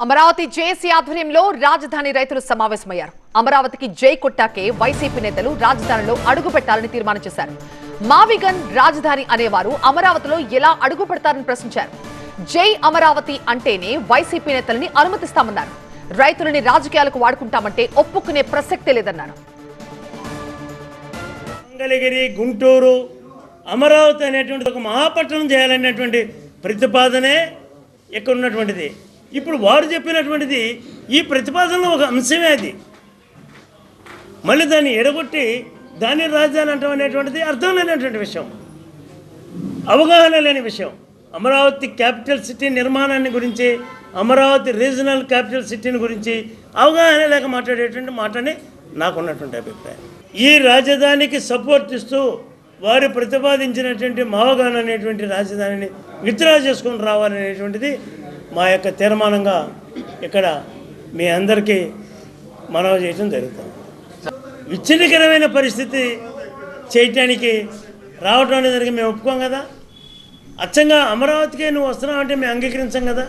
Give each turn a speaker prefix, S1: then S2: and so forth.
S1: Amaravati JAC ఆధ్వర్యంలో రాజధాని రైతులు సమావేశమయ్యారు. అమరావతికి జై కొట్టాకే వైసీపీ నేతలు రాజధానిలో అడుగు పెట్టాలని తీర్మానం చేశారు. మావిగన్ రాజధాని అనేవారు అమరావతిలో ఎలా అడుగు పెడతారని ప్రశ్నించారు. జై అమరావతి అంటేనే వైసీపీ నేతలని అనుమతిస్తామన్నారు. రైతులని రాజకీయాలకు వాడుకుంటామంటే ఒప్పుకునే ప్రసక్తే లేదన్నారు.
S2: మంగళగిరి, గుంటూరు, అమరావతి అనేటువంటి ఒక మహాపట్టణం చేయాలనేటువంటి ప్రతిపాదనే ఇక్కడ ఉన్నటువంటిది. ఇప్పుడు వారు చెప్పినటువంటిది ఈ ప్రతిపాదనలో ఒక అంశమే. అది మళ్ళీ దాన్ని ఎడగొట్టి దాన్ని రాజధాని అంటాం అనేటువంటిది అర్థం లేనటువంటి విషయం, అవగాహన లేని విషయం. అమరావతి క్యాపిటల్ సిటీ నిర్మాణాన్ని గురించి, అమరావతి రీజనల్ క్యాపిటల్ సిటీని గురించి అవగాహన లేక మాట్లాడేటువంటి మాటని నాకున్నటువంటి అభిప్రాయం. ఈ రాజధానికి సపోర్ట్ ఇస్తూ వారు ప్రతిపాదించినటువంటి మావగాన్ అనేటువంటి రాజధానిని విత్డ్రా చేసుకొని రావాలనేటువంటిది మా యొక్క తీర్మానంగా ఇక్కడ మీ అందరికీ మనవి చేయడం జరుగుతుంది. విచ్ఛిన్నకరమైన పరిస్థితి చేయటానికి రావడం అనేది మేము ఒప్పుకోం కదా. అచ్చంగా అమరావతికే నువ్వు వస్తున్నావు అంటే మేము అంగీకరించాం కదా.